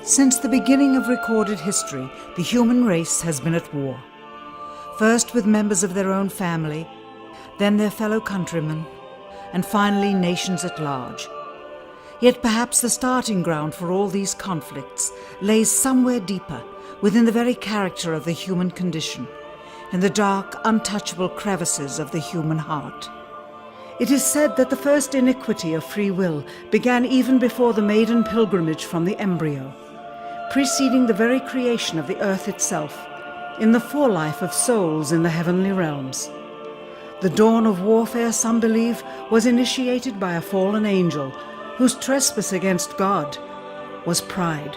Since the beginning of recorded history, the human race has been at war. First with members of their own family, then their fellow countrymen, and finally nations at large. Yet perhaps the starting ground for all these conflicts lays somewhere deeper, within the very character of the human condition, in the dark, untouchable crevices of the human heart. It is said that the first iniquity of free will began even before the maiden pilgrimage from the embryo, preceding the very creation of the earth itself, in the forelife of souls in the heavenly realms. The dawn of warfare, some believe, was initiated by a fallen angel whose trespass against God was pride.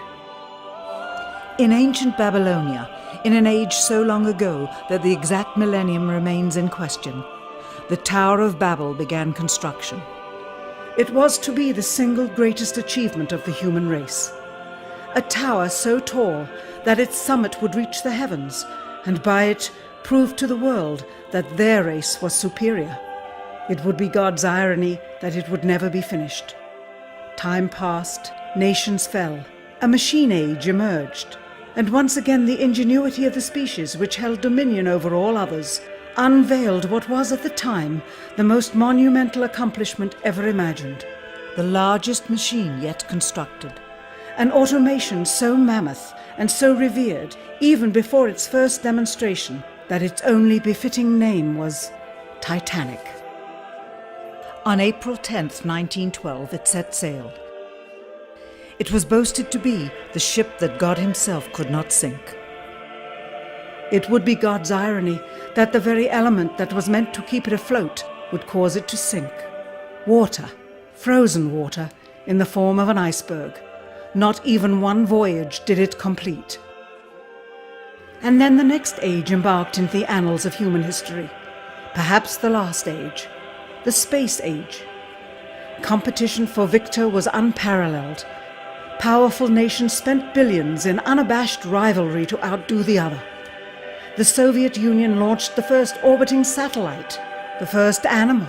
In ancient Babylonia, in an age so long ago that the exact millennium remains in question, the Tower of Babel began construction. It was to be the single greatest achievement of the human race. A tower so tall that its summit would reach the heavens, and by it prove to the world that their race was superior. It would be God's irony that it would never be finished. Time passed, nations fell, a machine age emerged, and once again the ingenuity of the species which held dominion over all others unveiled what was at the time the most monumental accomplishment ever imagined, the largest machine yet constructed. An automation so mammoth and so revered, even before its first demonstration, that its only befitting name was Titanic. On April 10th, 1912, it set sail. It was boasted to be the ship that God himself could not sink. It would be God's irony that the very element that was meant to keep it afloat would cause it to sink. Water, frozen water, in the form of an iceberg. Not even one voyage did it complete. And then the next age embarked into the annals of human history, perhaps the last age, the space age. Competition for victor was unparalleled. Powerful nations spent billions in unabashed rivalry to outdo the other. The Soviet Union launched the first orbiting satellite, the first animal,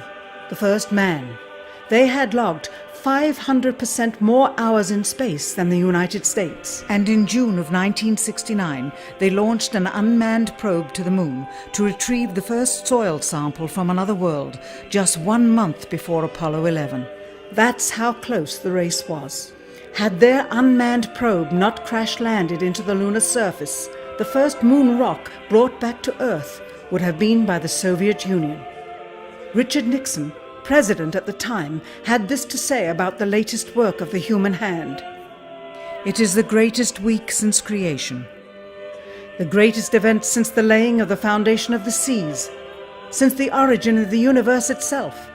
the first man. They had logged 500% more hours in space than the United States. And in June of 1969, they launched an unmanned probe to the moon to retrieve the first soil sample from another world, just 1 month before Apollo 11. That's how close the race was. Had their unmanned probe not crash-landed into the lunar surface, the first moon rock brought back to Earth would have been by the Soviet Union. Richard Nixon, president at the time, had this to say about the latest work of the human hand. It is the greatest week since creation, the greatest event since the laying of the foundation of the seas, since the origin of the universe itself,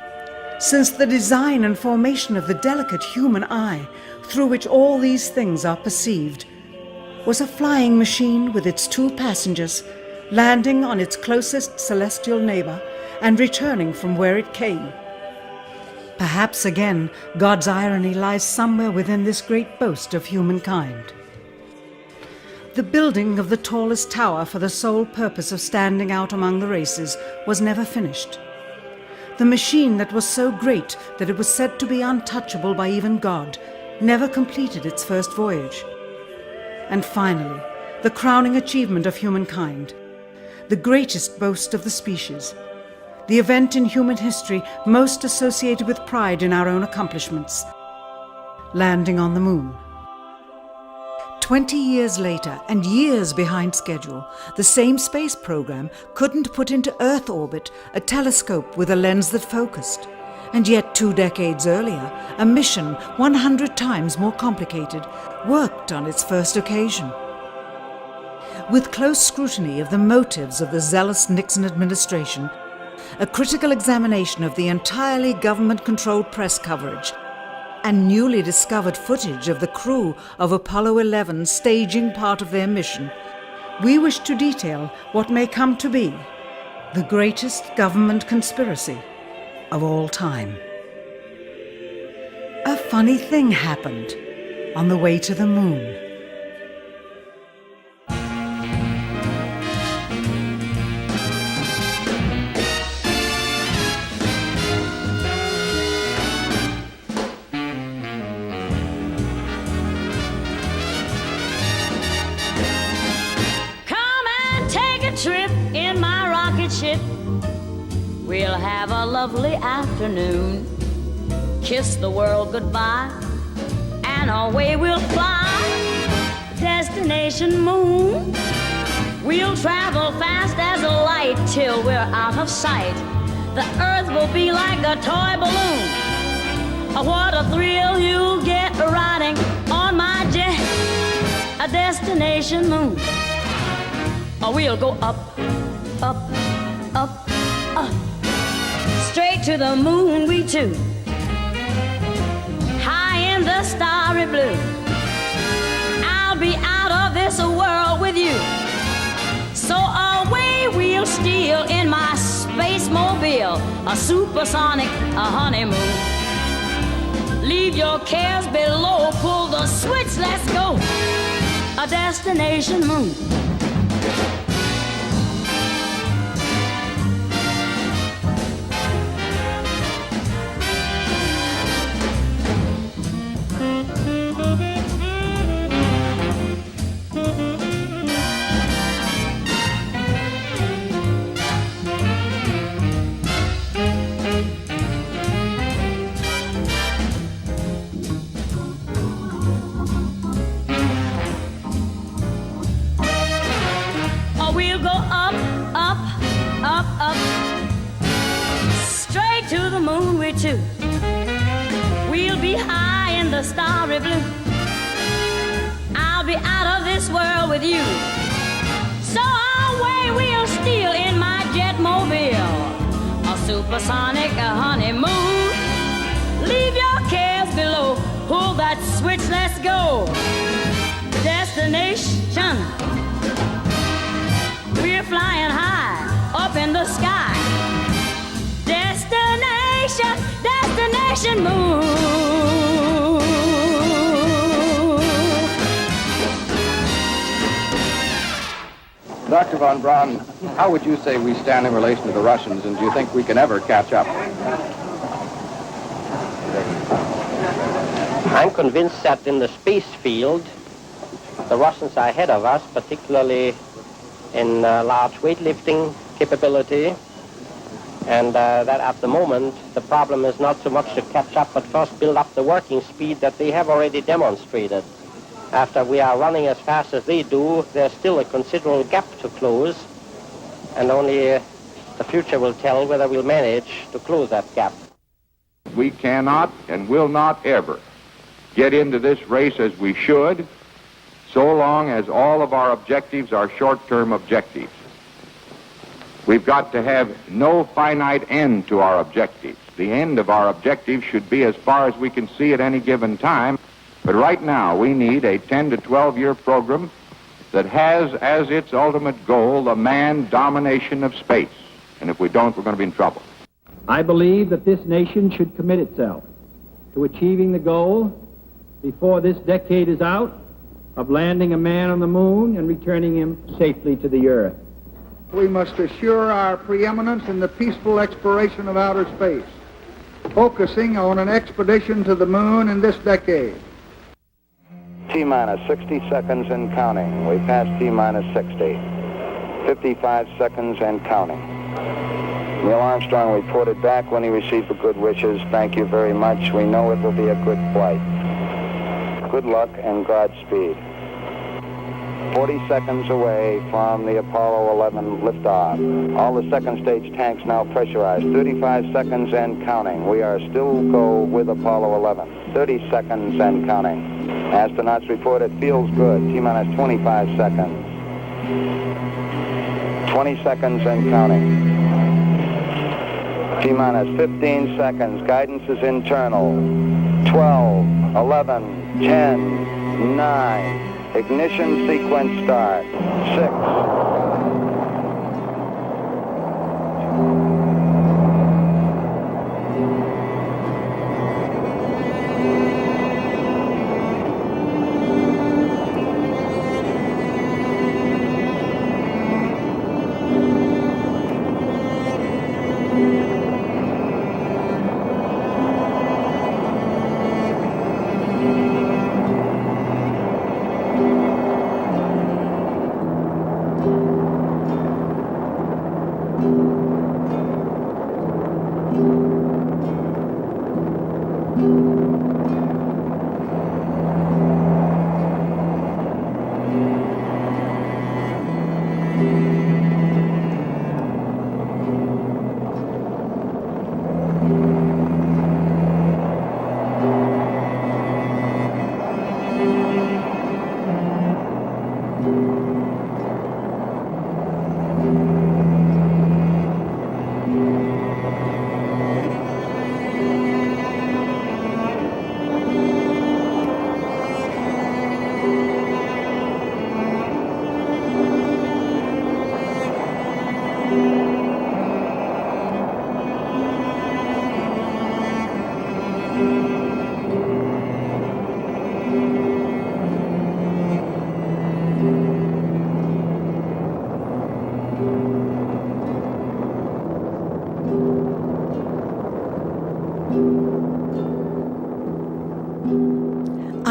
since the design and formation of the delicate human eye through which all these things are perceived, was a flying machine with its 2 passengers landing on its closest celestial neighbor and returning from where it came. Perhaps again, God's irony lies somewhere within this great boast of humankind. The building of the tallest tower for the sole purpose of standing out among the races was never finished. The machine that was so great that it was said to be untouchable by even God never completed its first voyage. And finally, the crowning achievement of humankind, the greatest boast of the species, the event in human history most associated with pride in our own accomplishments, landing on the moon. 20 years later, and years behind schedule, the same space program couldn't put into Earth orbit a telescope with a lens that focused. And yet 2 decades earlier, a mission 100 times more complicated worked on its first occasion. With close scrutiny of the motives of the zealous Nixon administration, a critical examination of the entirely government-controlled press coverage, and newly discovered footage of the crew of Apollo 11 staging part of their mission, we wish to detail what may come to be the greatest government conspiracy of all time. A funny thing happened on the way to the moon. ship. We'll have a lovely afternoon, kiss the world goodbye, and away we'll fly. Destination moon. We'll travel fast as a light till we're out of sight. The earth will be like a toy balloon. What a thrill you'll get riding on my jet. A destination moon. We'll go up, up, up, up, straight to the moon we two. High in the starry blue. I'll be out of this world with you. So away we'll steal in my space mobile, a supersonic, a honeymoon. Leave your cares below, pull the switch, let's go. A destination moon. Too. We'll be high in the starry blue. I'll be out of this world with you. So away we'll steal in my jetmobile, a supersonic, a honeymoon. Leave your cares below, pull that switch, let's go. Destination. We're flying high up in the sky. Destination moon. Dr. von Braun, how would you say we stand in relation to the Russians, and do you think we can ever catch up? I'm convinced that in the space field, the Russians are ahead of us, particularly in large weightlifting capability. And that at the moment, the problem is not so much to catch up, but first build up the working speed that they have already demonstrated. After we are running as fast as they do, there's still a considerable gap to close, and only the future will tell whether we'll manage to close that gap. We cannot and will not ever get into this race as we should, so long as all of our objectives are short-term objectives. We've got to have no finite end to our objectives. The end of our objectives should be as far as we can see at any given time. But right now, we need a 10 to 12-year program that has as its ultimate goal the manned domination of space. And if we don't, we're going to be in trouble. I believe that this nation should commit itself to achieving the goal before this decade is out of landing a man on the moon and returning him safely to the earth. We must assure our preeminence in the peaceful exploration of outer space, focusing on an expedition to the moon in this decade. T-minus 60 seconds and counting. We passed T-minus 60. 55 seconds and counting. Neil Armstrong reported back when he received the good wishes. Thank you very much. We know it will be a good flight. Good luck and Godspeed. 40 seconds away from the Apollo 11 liftoff. All the second stage tanks now pressurized. 35 seconds and counting. We are still go with Apollo 11. 30 seconds and counting. Astronauts report it feels good. T-minus 25 seconds. 20 seconds and counting. T-minus 15 seconds. Guidance is internal. 12, 11, 10, 9. Ignition sequence start. 6.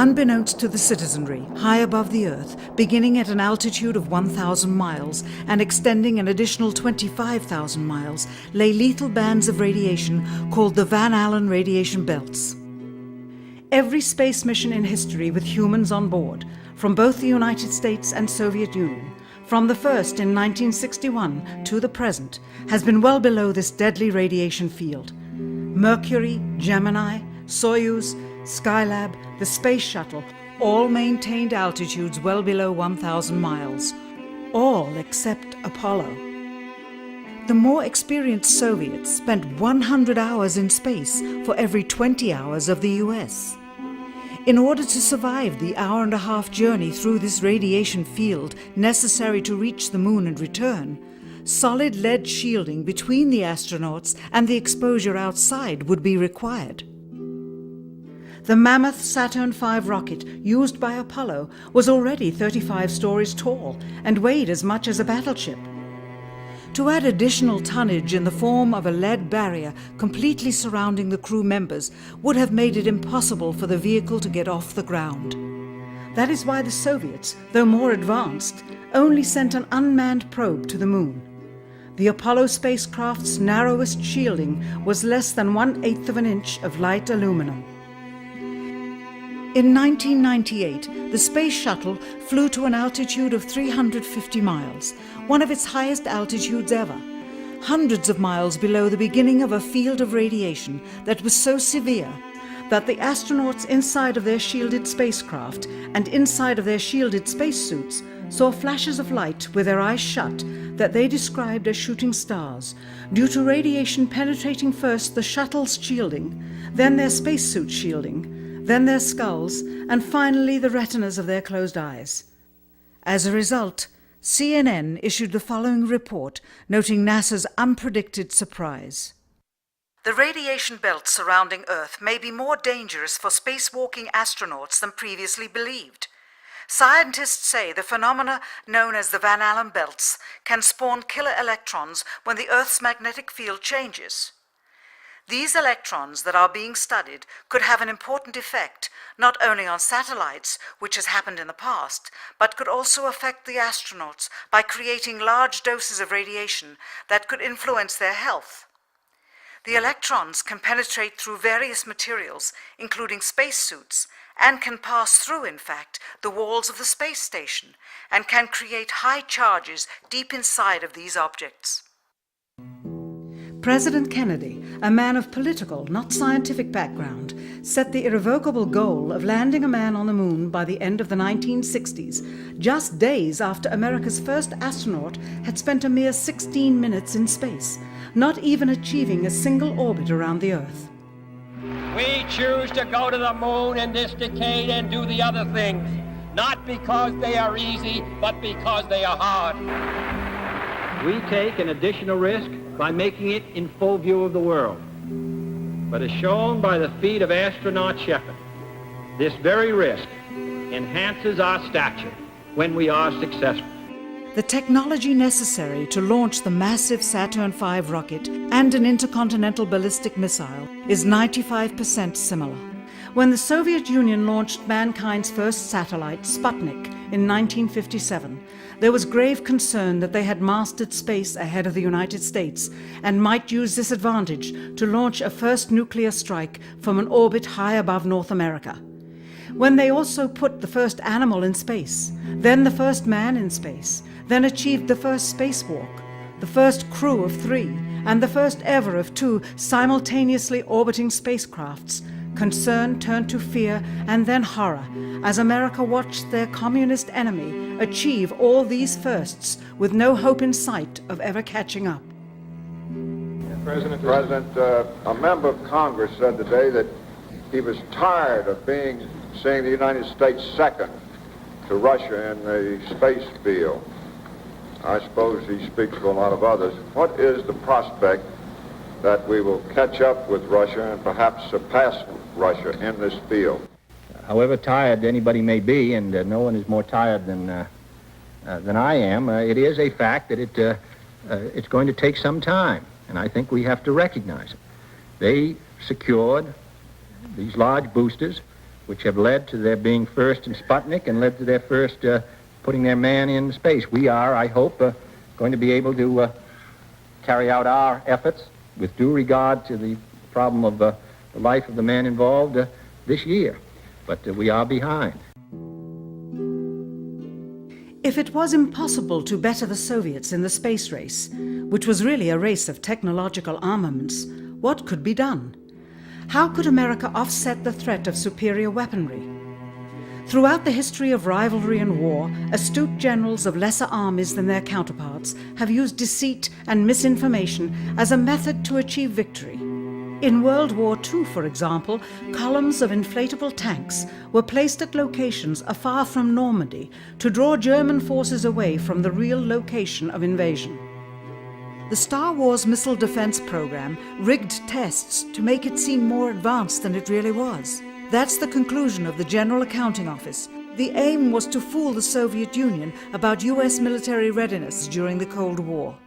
Unbeknownst to the citizenry, high above the Earth, beginning at an altitude of 1,000 miles and extending an additional 25,000 miles, lay lethal bands of radiation called the Van Allen radiation belts. Every space mission in history with humans on board, from both the United States and Soviet Union, from the first in 1961 to the present, has been well below this deadly radiation field. Mercury, Gemini, Soyuz, Skylab, the Space Shuttle, all maintained altitudes well below 1,000 miles. All except Apollo. The more experienced Soviets spent 100 hours in space for every 20 hours of the US. In order to survive the hour-and-a-half journey through this radiation field necessary to reach the moon and return, solid lead shielding between the astronauts and the exposure outside would be required. The mammoth Saturn V rocket used by Apollo was already 35 stories tall and weighed as much as a battleship. To add additional tonnage in the form of a lead barrier completely surrounding the crew members would have made it impossible for the vehicle to get off the ground. That is why the Soviets, though more advanced, only sent an unmanned probe to the moon. The Apollo spacecraft's narrowest shielding was less than 1/8 of an inch of light aluminum. In 1998, the Space Shuttle flew to an altitude of 350 miles, one of its highest altitudes ever, hundreds of miles below the beginning of a field of radiation that was so severe that the astronauts inside of their shielded spacecraft and inside of their shielded spacesuits saw flashes of light with their eyes shut that they described as shooting stars, due to radiation penetrating first the shuttle's shielding, then their spacesuit shielding, then their skulls, and finally the retinas of their closed eyes. As a result, CNN issued the following report noting NASA's unpredicted surprise. The radiation belt surrounding Earth may be more dangerous for spacewalking astronauts than previously believed. Scientists say the phenomena known as the Van Allen belts can spawn killer electrons when the Earth's magnetic field changes. These electrons that are being studied could have an important effect, not only on satellites, which has happened in the past, but could also affect the astronauts by creating large doses of radiation that could influence their health. The electrons can penetrate through various materials, including spacesuits, and can pass through, in fact, the walls of the space station, and can create high charges deep inside of these objects. President Kennedy, a man of political, not scientific background, set the irrevocable goal of landing a man on the moon by the end of the 1960s, just days after America's first astronaut had spent a mere 16 minutes in space, not even achieving a single orbit around the Earth. We choose to go to the moon in this decade and do the other things, not because they are easy, but because they are hard. We take an additional risk by making it in full view of the world. But as shown by the feat of astronaut Shepard, this very risk enhances our stature when we are successful. The technology necessary to launch the massive Saturn V rocket and an intercontinental ballistic missile is 95% similar. When the Soviet Union launched mankind's first satellite, Sputnik, in 1957, there was grave concern that they had mastered space ahead of the United States and might use this advantage to launch a first nuclear strike from an orbit high above North America. When they also put the first animal in space, then the first man in space, then achieved the first spacewalk, the first crew of 3, and the first ever of 2 simultaneously orbiting spacecrafts, concern turned to fear and then horror as America watched their communist enemy achieve all these firsts with no hope in sight of ever catching up. President, a member of Congress said today that he was tired of seeing the United States second to Russia in the space field. I suppose he speaks for a lot of others. What is the prospect that we will catch up with Russia and perhaps surpass Russia in this field? However tired anybody may be, and no one is more tired than I am, it is a fact that it's going to take some time, and I think we have to recognize it. They secured these large boosters which have led to their being first in Sputnik and led to their first putting their man in space. We are, I hope, going to be able to carry out our efforts with due regard to the problem of the life of the man involved this year. But we are behind. If it was impossible to better the Soviets in the space race, which was really a race of technological armaments, what could be done? How could America offset the threat of superior weaponry? Throughout the history of rivalry and war, astute generals of lesser armies than their counterparts have used deceit and misinformation as a method to achieve victory. In World War II, for example, columns of inflatable tanks were placed at locations afar from Normandy to draw German forces away from the real location of invasion. The Star Wars missile defense program rigged tests to make it seem more advanced than it really was. That's the conclusion of the General Accounting Office. The aim was to fool the Soviet Union about US military readiness during the Cold War.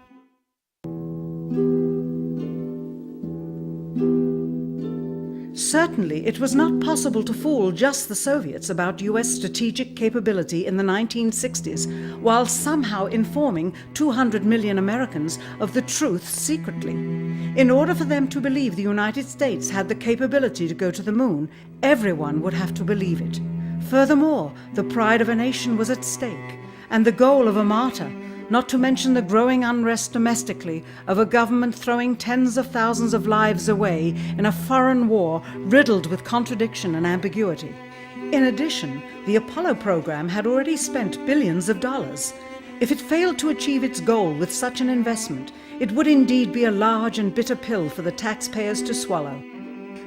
Certainly, it was not possible to fool just the Soviets about US strategic capability in the 1960s, while somehow informing 200 million Americans of the truth secretly. In order for them to believe the United States had the capability to go to the moon, everyone would have to believe it. Furthermore, the pride of a nation was at stake, and the goal of a martyr, not to mention the growing unrest domestically of a government throwing tens of thousands of lives away in a foreign war riddled with contradiction and ambiguity. In addition, the Apollo program had already spent billions of dollars. If it failed to achieve its goal with such an investment, it would indeed be a large and bitter pill for the taxpayers to swallow.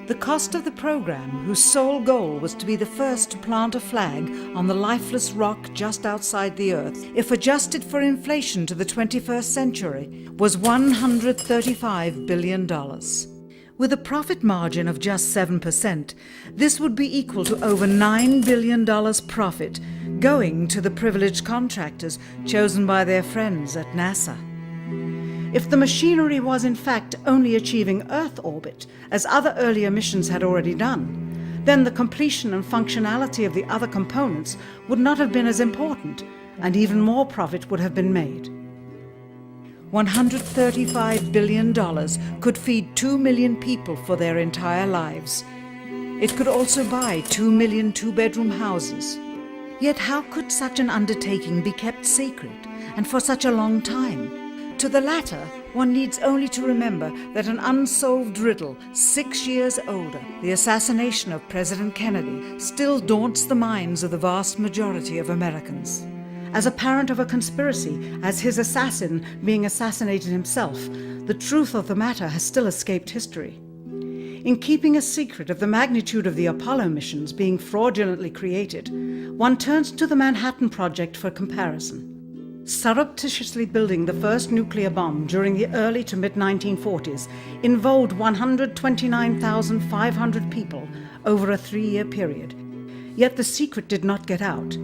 The cost of the program, whose sole goal was to be the first to plant a flag on the lifeless rock just outside the Earth, if adjusted for inflation to the 21st century, was $135 billion. With a profit margin of just 7%, this would be equal to over $9 billion profit going to the privileged contractors chosen by their friends at NASA. If the machinery was in fact only achieving Earth orbit, as other earlier missions had already done, then the completion and functionality of the other components would not have been as important, and even more profit would have been made. $135 billion could feed 2 million people for their entire lives. It could also buy 2 million two-bedroom houses. Yet how could such an undertaking be kept secret, and for such a long time? To the latter, one needs only to remember that an unsolved riddle, 6 years older, the assassination of President Kennedy, still daunts the minds of the vast majority of Americans. As a parent of a conspiracy, as his assassin being assassinated himself, the truth of the matter has still escaped history. In keeping a secret of the magnitude of the Apollo missions being fraudulently created, one turns to the Manhattan Project for comparison. Surreptitiously building the first nuclear bomb during the early to mid-1940s involved 129,500 people over a 3-year period. Yet the secret did not get out.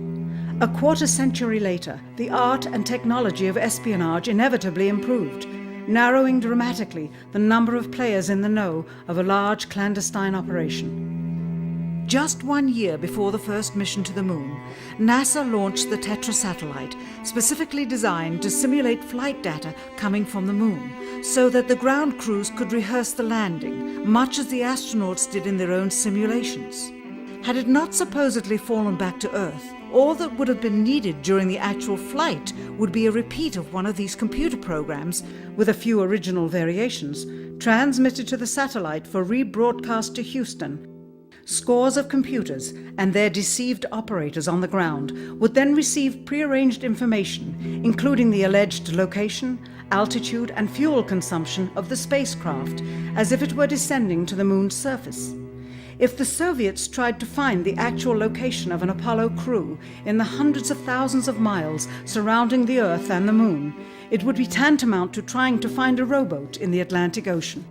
A quarter century later, the art and technology of espionage inevitably improved, narrowing dramatically the number of players in the know of a large clandestine operation. Just 1 year before the first mission to the moon, NASA launched the Tetra satellite, specifically designed to simulate flight data coming from the moon, so that the ground crews could rehearse the landing, much as the astronauts did in their own simulations. Had it not supposedly fallen back to Earth, all that would have been needed during the actual flight would be a repeat of one of these computer programs, with a few original variations, transmitted to the satellite for rebroadcast to Houston. Scores of computers and their deceived operators on the ground would then receive prearranged information, including the alleged location, altitude, and fuel consumption of the spacecraft, as if it were descending to the moon's surface. If the Soviets tried to find the actual location of an Apollo crew in the hundreds of thousands of miles surrounding the Earth and the moon, it would be tantamount to trying to find a rowboat in the Atlantic Ocean.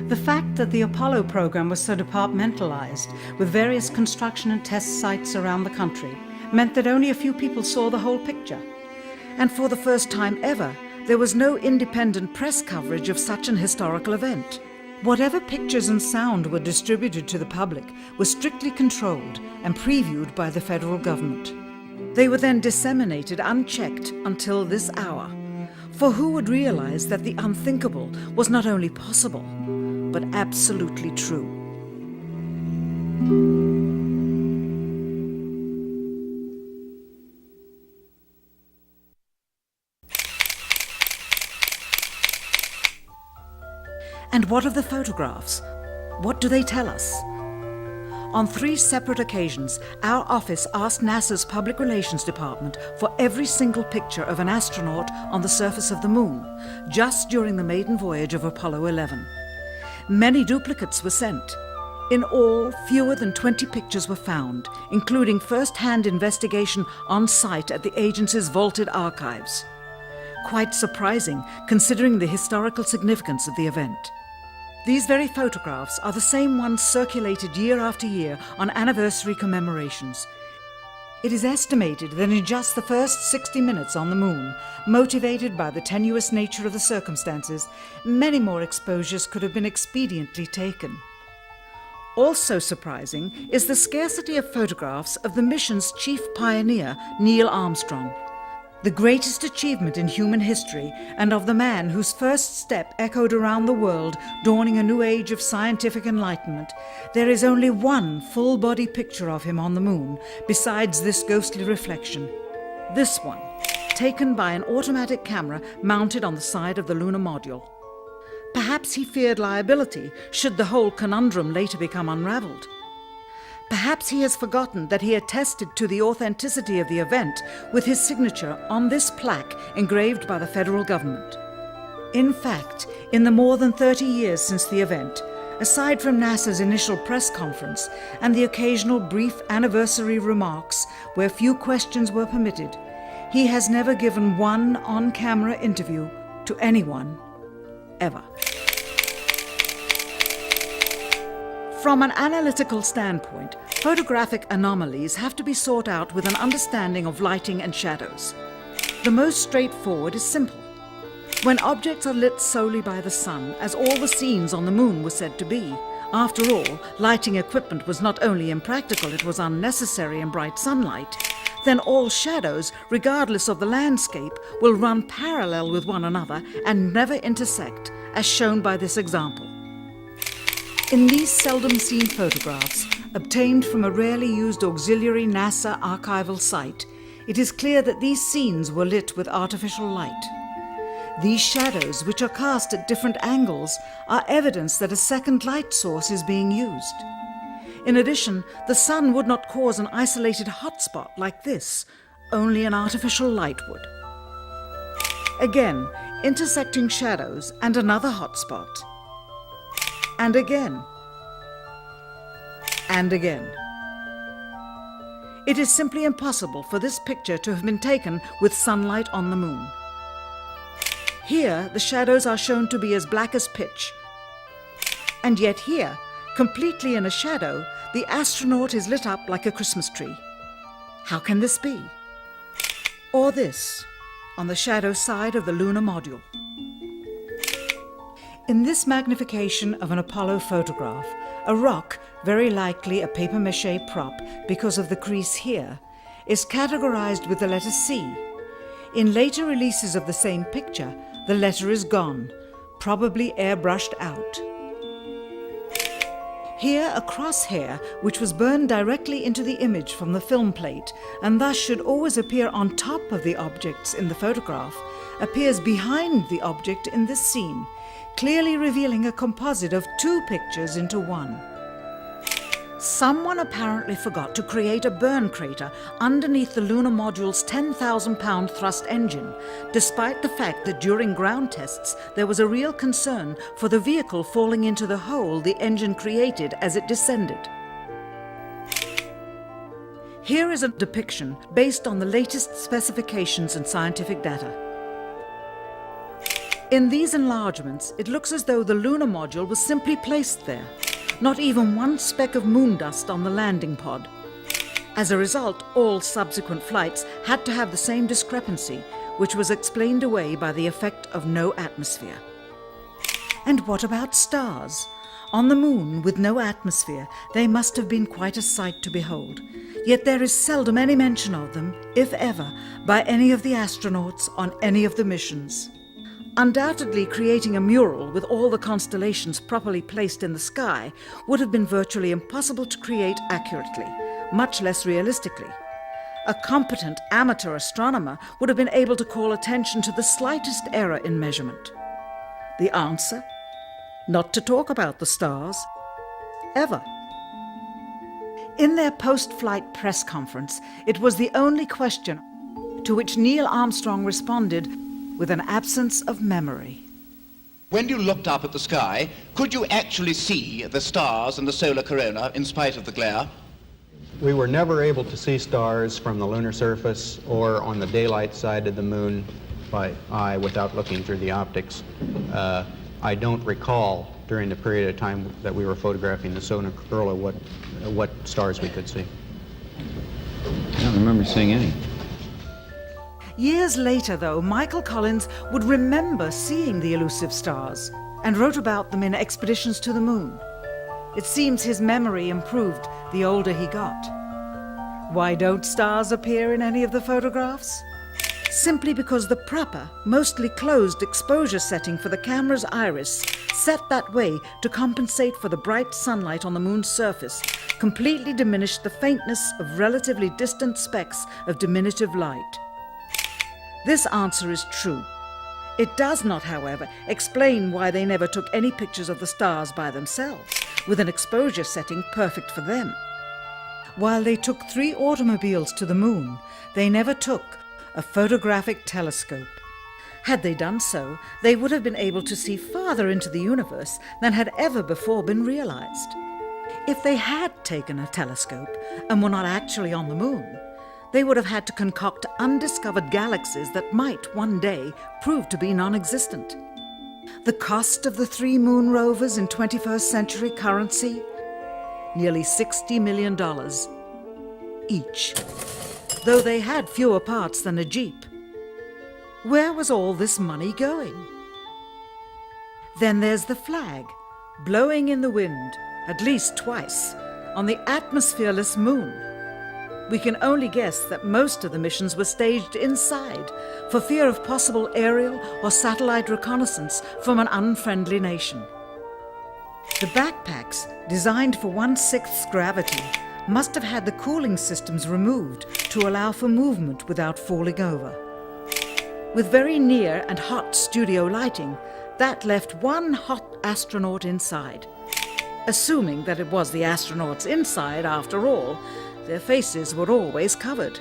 The fact that the Apollo program was so departmentalized, with various construction and test sites around the country, meant that only a few people saw the whole picture. And for the first time ever, there was no independent press coverage of such an historical event. Whatever pictures and sound were distributed to the public were strictly controlled and previewed by the federal government. They were then disseminated unchecked until this hour. For who would realize that the unthinkable was not only possible, but absolutely true? And what of the photographs? What do they tell us? On 3 separate occasions, our office asked NASA's Public Relations Department for every single picture of an astronaut on the surface of the Moon, just during the maiden voyage of Apollo 11. Many duplicates were sent. In all, fewer than 20 pictures were found, including first-hand investigation on site at the agency's vaulted archives. Quite surprising, considering the historical significance of the event. These very photographs are the same ones circulated year after year on anniversary commemorations. It is estimated that in just the first 60 minutes on the Moon, motivated by the tenuous nature of the circumstances, many more exposures could have been expediently taken. Also surprising is the scarcity of photographs of the mission's chief pioneer, Neil Armstrong. The greatest achievement in human history, and of the man whose first step echoed around the world, dawning a new age of scientific enlightenment, there is only one full-body picture of him on the Moon, besides this ghostly reflection. This one, taken by an automatic camera mounted on the side of the lunar module. Perhaps he feared liability should the whole conundrum later become unraveled. Perhaps he has forgotten that he attested to the authenticity of the event with his signature on this plaque engraved by the federal government. In fact, in the more than 30 years since the event, aside from NASA's initial press conference and the occasional brief anniversary remarks where few questions were permitted, he has never given one on-camera interview to anyone, ever. From an analytical standpoint, photographic anomalies have to be sought out with an understanding of lighting and shadows. The most straightforward is simple. When objects are lit solely by the sun, as all the scenes on the Moon were said to be, after all, lighting equipment was not only impractical, it was unnecessary in bright sunlight, then all shadows, regardless of the landscape, will run parallel with one another and never intersect, as shown by this example. In these seldom-seen photographs, obtained from a rarely used auxiliary NASA archival site, it is clear that these scenes were lit with artificial light. These shadows, which are cast at different angles, are evidence that a second light source is being used. In addition, the sun would not cause an isolated hotspot like this, only an artificial light would. Again, intersecting shadows and another hotspot. And again. And again. It is simply impossible for this picture to have been taken with sunlight on the Moon. Here, the shadows are shown to be as black as pitch. And yet here, completely in a shadow, the astronaut is lit up like a Christmas tree. How can this be? Or this, on the shadow side of the lunar module. In this magnification of an Apollo photograph, a rock, very likely a papier-mâché prop because of the crease here, is categorized with the letter C. In later releases of the same picture, the letter is gone, probably airbrushed out. Here, a crosshair, which was burned directly into the image from the film plate, and thus should always appear on top of the objects in the photograph, appears behind the object in this scene, clearly revealing a composite of two pictures into one. Someone apparently forgot to create a burn crater underneath the lunar module's 10,000-pound thrust engine, despite the fact that during ground tests there was a real concern for the vehicle falling into the hole the engine created as it descended. Here is a depiction based on the latest specifications and scientific data. In these enlargements, it looks as though the lunar module was simply placed there. Not even one speck of moon dust on the landing pod. As a result, all subsequent flights had to have the same discrepancy, which was explained away by the effect of no atmosphere. And what about stars? On the moon, with no atmosphere, they must have been quite a sight to behold. Yet there is seldom any mention of them, if ever, by any of the astronauts on any of the missions. Undoubtedly, creating a mural with all the constellations properly placed in the sky would have been virtually impossible to create accurately, much less realistically. A competent amateur astronomer would have been able to call attention to the slightest error in measurement. The answer? Not to talk about the stars. Ever. In their post-flight press conference, it was the only question to which Neil Armstrong responded with an absence of memory. When you looked up at the sky, could you actually see the stars and the solar corona in spite of the glare? We were never able to see stars from the lunar surface or on the daylight side of the moon by eye without looking through the optics. I don't recall during the period of time that we were photographing the solar corona what stars we could see. I don't remember seeing any. Years later, though, Michael Collins would remember seeing the elusive stars and wrote about them in Expeditions to the Moon. It seems his memory improved the older he got. Why don't stars appear in any of the photographs? Simply because the proper, mostly closed exposure setting for the camera's iris, set that way to compensate for the bright sunlight on the moon's surface, completely diminished the faintness of relatively distant specks of diminutive light. This answer is true. It does not, however, explain why they never took any pictures of the stars by themselves, with an exposure setting perfect for them. While they took 3 automobiles to the moon, they never took a photographic telescope. Had they done so, they would have been able to see farther into the universe than had ever before been realized. If they had taken a telescope and were not actually on the moon, they would have had to concoct undiscovered galaxies that might one day prove to be non-existent. The cost of the 3 moon rovers in 21st century currency? Nearly $60 million each, though they had fewer parts than a Jeep. Where was all this money going? Then there's the flag, blowing in the wind, at least twice, on the atmosphereless moon. We can only guess that most of the missions were staged inside for fear of possible aerial or satellite reconnaissance from an unfriendly nation. The backpacks, designed for 1/6 gravity, must have had the cooling systems removed to allow for movement without falling over. With very near and hot studio lighting, that left one hot astronaut inside. Assuming that it was the astronauts inside, after all, their faces were always covered.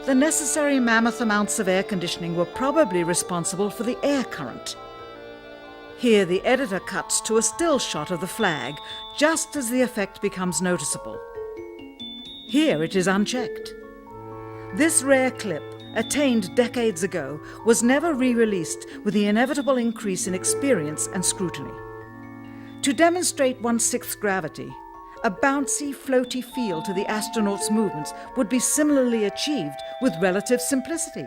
The necessary mammoth amounts of air conditioning were probably responsible for the air current. Here the editor cuts to a still shot of the flag, just as the effect becomes noticeable. Here it is unchecked. This rare clip, attained decades ago, was never re-released with the inevitable increase in experience and scrutiny. To demonstrate 1/6 gravity, a bouncy, floaty feel to the astronauts' movements would be similarly achieved with relative simplicity.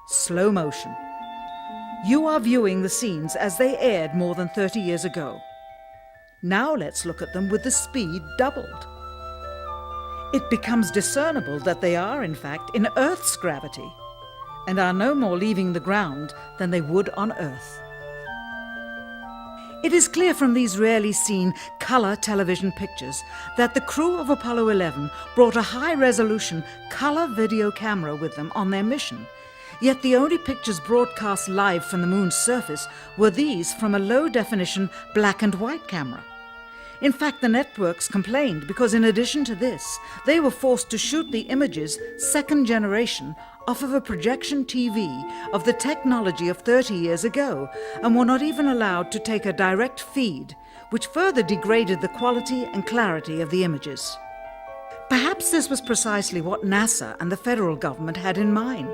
Slow motion. You are viewing the scenes as they aired more than 30 years ago. Now let's look at them with the speed doubled. It becomes discernible that they are, in fact, in Earth's gravity, and are no more leaving the ground than they would on Earth. It is clear from these rarely seen color television pictures that the crew of Apollo 11 brought a high-resolution color video camera with them on their mission, yet the only pictures broadcast live from the moon's surface were these from a low-definition black and white camera. In fact, the networks complained because in addition to this, they were forced to shoot the images, second generation, off of a projection TV of the technology of 30 years ago, and were not even allowed to take a direct feed, which further degraded the quality and clarity of the images. Perhaps this was precisely what NASA and the federal government had in mind.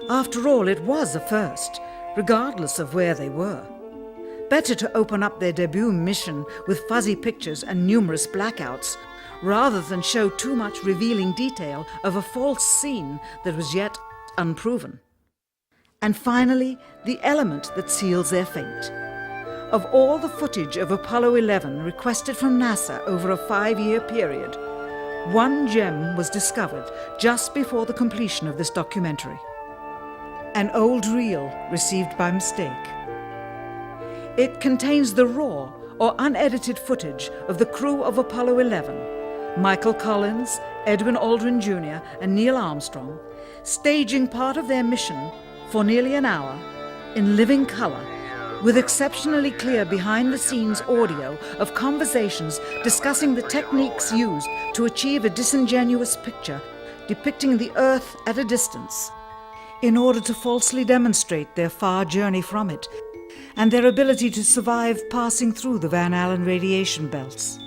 After all, it was a first, regardless of where they were. Better to open up their debut mission with fuzzy pictures and numerous blackouts, rather than show too much revealing detail of a false scene that was yet unproven. And finally, the element that seals their fate. Of all the footage of Apollo 11 requested from NASA over a 5-year period, one gem was discovered just before the completion of this documentary. An old reel received by mistake. It contains the raw or unedited footage of the crew of Apollo 11, Michael Collins, Edwin Aldrin Jr., and Neil Armstrong, staging part of their mission for nearly an hour in living color, with exceptionally clear behind-the-scenes audio of conversations discussing the techniques used to achieve a disingenuous picture depicting the Earth at a distance, in order to falsely demonstrate their far journey from it and their ability to survive passing through the Van Allen radiation belts.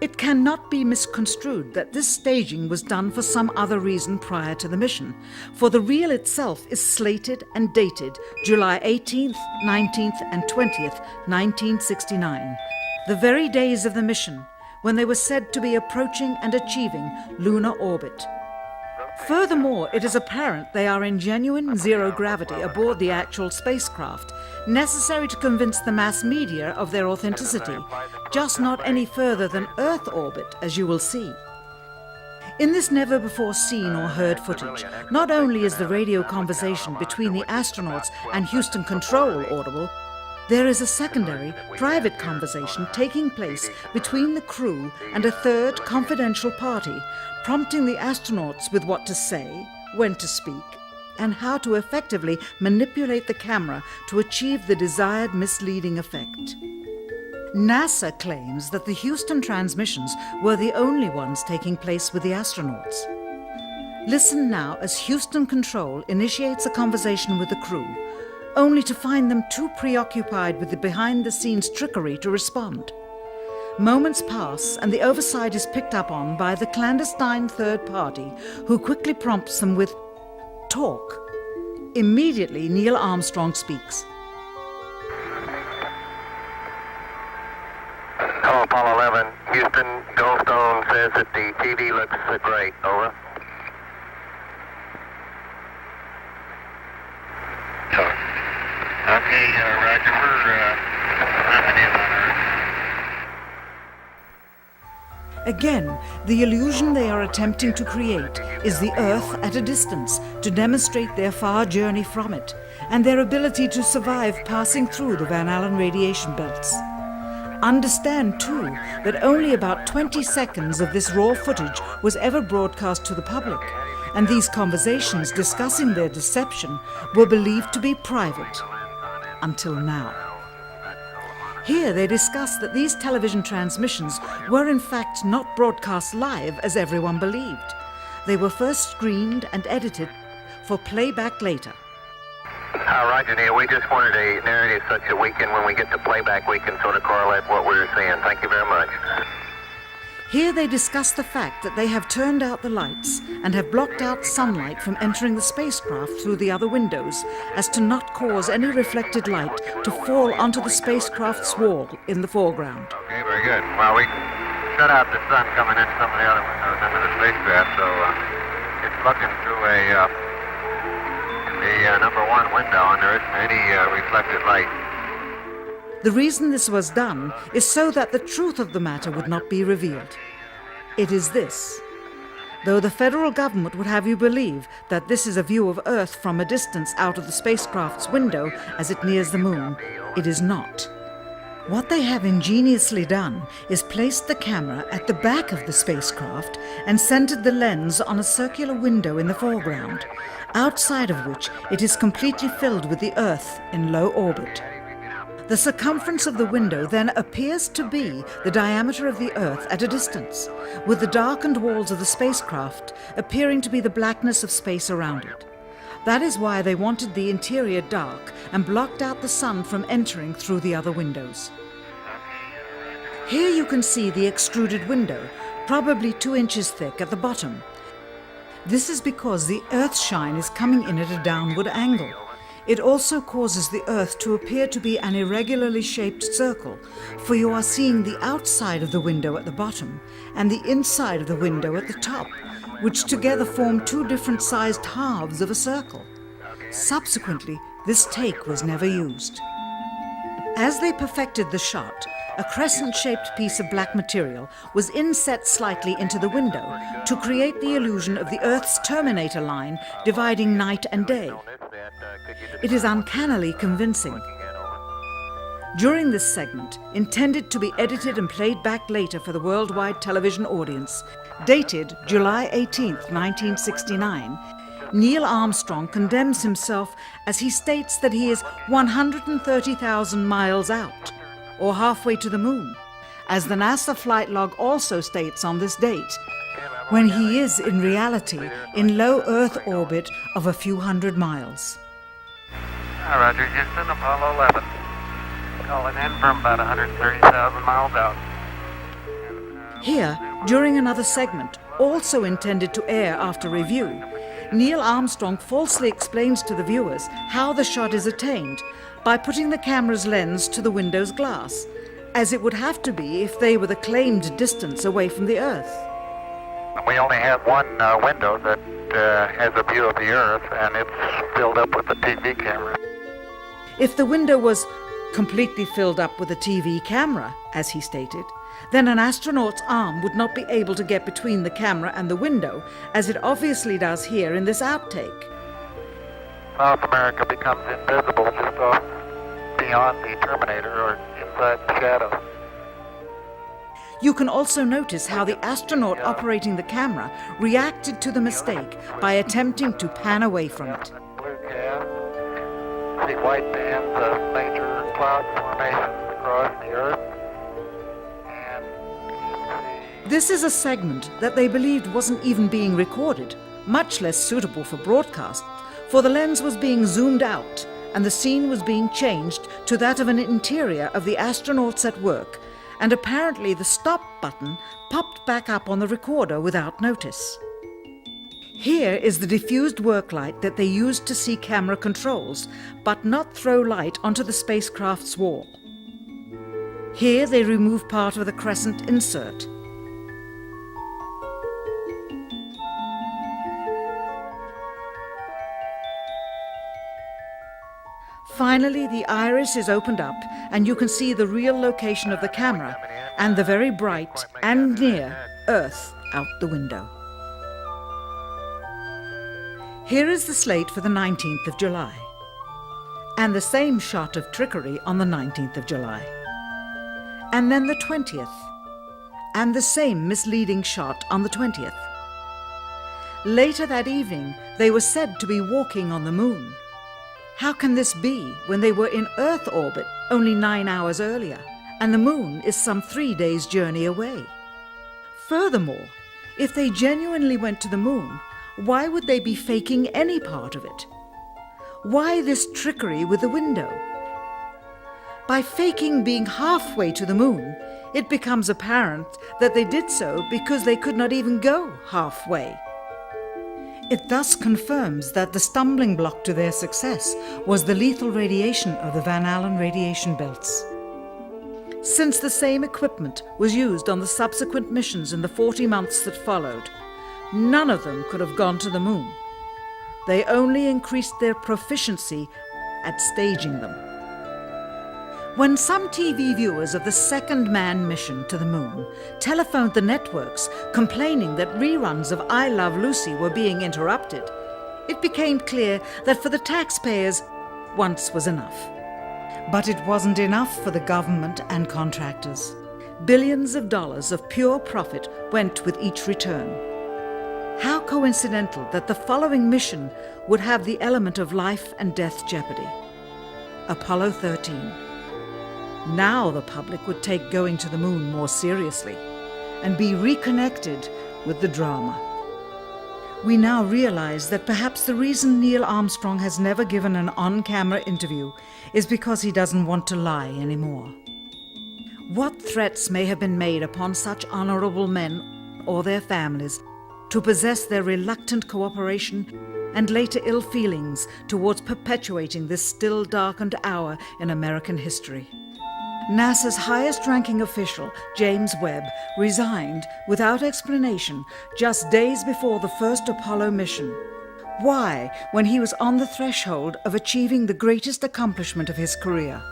It cannot be misconstrued that this staging was done for some other reason prior to the mission, for the reel itself is slated and dated July 18th, 19th, and 20th, 1969, the very days of the mission when they were said to be approaching and achieving lunar orbit. Furthermore, it is apparent they are in genuine zero gravity aboard the actual spacecraft, necessary to convince the mass media of their authenticity, just not any further than Earth orbit, as you will see. In this never-before-seen or heard footage, not only is the radio conversation between the astronauts and Houston Control audible, there is a secondary, private conversation taking place between the crew and a third confidential party, prompting the astronauts with what to say, when to speak, and how to effectively manipulate the camera to achieve the desired misleading effect. NASA claims that the Houston transmissions were the only ones taking place with the astronauts. Listen now as Houston Control initiates a conversation with the crew, only to find them too preoccupied with the behind-the-scenes trickery to respond. Moments pass and the oversight is picked up on by the clandestine third party, who quickly prompts them with talk. Immediately, Neil Armstrong speaks. Hello, Apollo 11. Houston, Goldstone says that the TV looks great. Over. Okay, Roger. We're mapping in on Earth. Again, the illusion they are attempting to create is the Earth at a distance to demonstrate their far journey from it and their ability to survive passing through the Van Allen radiation belts. Understand, too, that only about 20 seconds of this raw footage was ever broadcast to the public, and these conversations discussing their deception were believed to be private. Until now. Here they discuss that these television transmissions were in fact not broadcast live as everyone believed. They were first screened and edited for playback later. Roger, Neil. We just wanted a narrative such that we can, when we get to playback, we can sort of correlate what we were seeing. Thank you very much. Here they discuss the fact that they have turned out the lights and have blocked out sunlight from entering the spacecraft through the other windows, as to not cause any reflected light to fall onto the spacecraft's wall in the foreground. Okay, very good. Well, we shut out the sun coming in some of the other windows into the spacecraft, so it's looking through the number one window, and there isn't any reflected light. The reason this was done is so that the truth of the matter would not be revealed. It is this. Though the federal government would have you believe that this is a view of Earth from a distance out of the spacecraft's window as it nears the moon, it is not. What they have ingeniously done is placed the camera at the back of the spacecraft and centered the lens on a circular window in the foreground, outside of which it is completely filled with the Earth in low orbit. The circumference of the window then appears to be the diameter of the Earth at a distance, with the darkened walls of the spacecraft appearing to be the blackness of space around it. That is why they wanted the interior dark and blocked out the sun from entering through the other windows. Here you can see the extruded window, probably 2 inches thick at the bottom. This is because the Earth's shine is coming in at a downward angle. It also causes the Earth to appear to be an irregularly shaped circle, for you are seeing the outside of the window at the bottom and the inside of the window at the top, which together form 2 different sized halves of a circle. Subsequently, this take was never used. As they perfected the shot, a crescent-shaped piece of black material was inset slightly into the window to create the illusion of the Earth's terminator line dividing night and day. It is uncannily convincing. During this segment, intended to be edited and played back later for the worldwide television audience, dated July 18, 1969, Neil Armstrong condemns himself as he states that he is 130,000 miles out, or halfway to the moon, as the NASA flight log also states on this date, when he is in reality in low Earth orbit of a few hundred miles. Roger, Houston, Apollo 11. Calling in from about 130,000 miles out. Here, during another segment, also intended to air after review, Neil Armstrong falsely explains to the viewers how the shot is attained by putting the camera's lens to the window's glass, as it would have to be if they were the claimed distance away from the Earth. We only have one window that has a view of the Earth, and it's filled up with a TV camera. If the window was completely filled up with a TV camera, as he stated, then an astronaut's arm would not be able to get between the camera and the window, as it obviously does here in this outtake. South America becomes invisible just off beyond the Terminator or inside the shadow. You can also notice how the astronaut operating the camera reacted to the mistake by attempting to pan away from it. Blue cast. See white bands of major cloud formations across the Earth. This is a segment that they believed wasn't even being recorded, much less suitable for broadcast, for the lens was being zoomed out and the scene was being changed to that of an interior of the astronauts at work, and apparently the stop button popped back up on the recorder without notice. Here is the diffused work light that they used to see camera controls, but not throw light onto the spacecraft's wall. Here they remove part of the crescent insert. Finally, the iris is opened up and you can see the real location of the camera and the very bright and near Earth out the window. Here is the slate for the 19th of July, and the same shot of trickery on the 19th of July, and then the 20th, and the same misleading shot on the 20th. Later that evening, they were said to be walking on the moon. How can this be when they were in Earth orbit only 9 hours earlier, and the moon is some 3 days' journey away? Furthermore, if they genuinely went to the moon, why would they be faking any part of it? Why this trickery with the window? By faking being halfway to the moon, it becomes apparent that they did so because they could not even go halfway. It thus confirms that the stumbling block to their success was the lethal radiation of the Van Allen radiation belts. Since the same equipment was used on the subsequent missions in the 40 months that followed, none of them could have gone to the moon. They only increased their proficiency at staging them. When some TV viewers of the second manned mission to the moon telephoned the networks complaining that reruns of I Love Lucy were being interrupted, it became clear that for the taxpayers, once was enough. But it wasn't enough for the government and contractors. Billions of dollars of pure profit went with each return. How coincidental that the following mission would have the element of life and death jeopardy. Apollo 13. Now the public would take going to the moon more seriously and be reconnected with the drama. We now realize that perhaps the reason Neil Armstrong has never given an on-camera interview is because he doesn't want to lie anymore. What threats may have been made upon such honorable men or their families to possess their reluctant cooperation and later ill feelings towards perpetuating this still darkened hour in American history. NASA's highest-ranking official, James Webb, resigned without explanation just days before the first Apollo mission. Why, when he was on the threshold of achieving the greatest accomplishment of his career?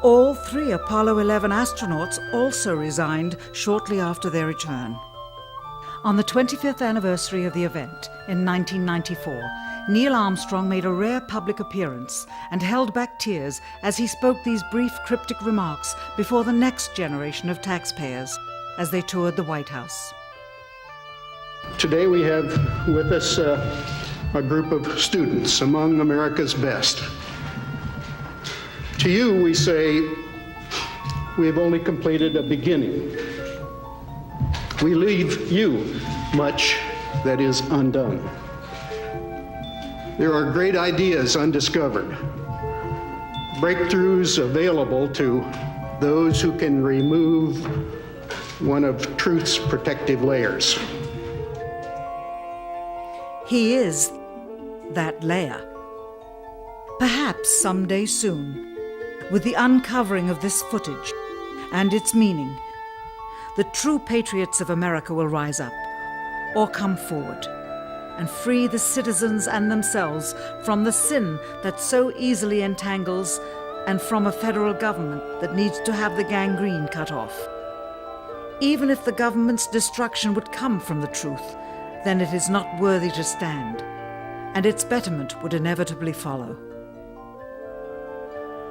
All 3 Apollo 11 astronauts also resigned shortly after their return. On the 25th anniversary of the event in 1994, Neil Armstrong made a rare public appearance and held back tears as he spoke these brief cryptic remarks before the next generation of taxpayers as they toured the White House. Today we have with us a group of students among America's best. To you we say, we have only completed a beginning. We leave you much that is undone. There are great ideas undiscovered, breakthroughs available to those who can remove one of truth's protective layers. He is that layer. Perhaps someday soon, with the uncovering of this footage and its meaning, the true patriots of America will rise up or come forward and free the citizens and themselves from the sin that so easily entangles and from a federal government that needs to have the gangrene cut off. Even if the government's destruction would come from the truth, then it is not worthy to stand, and its betterment would inevitably follow.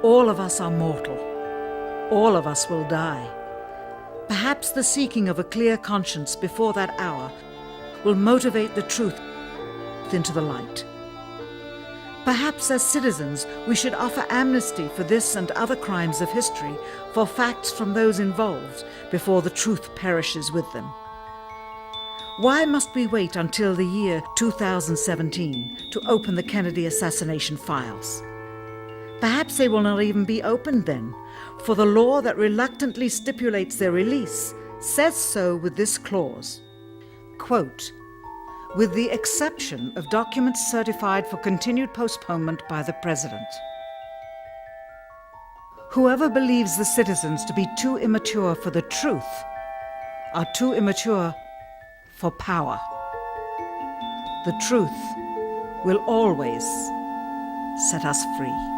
All of us are mortal. All of us will die. Perhaps the seeking of a clear conscience before that hour will motivate the truth into the light. Perhaps as citizens we should offer amnesty for this and other crimes of history, for facts from those involved before the truth perishes with them. Why must we wait until the year 2017 to open the Kennedy assassination files? Perhaps they will not even be opened then, for the law that reluctantly stipulates their release says so with this clause, quote, with the exception of documents certified for continued postponement by the President. Whoever believes the citizens to be too immature for the truth are too immature for power. The truth will always set us free.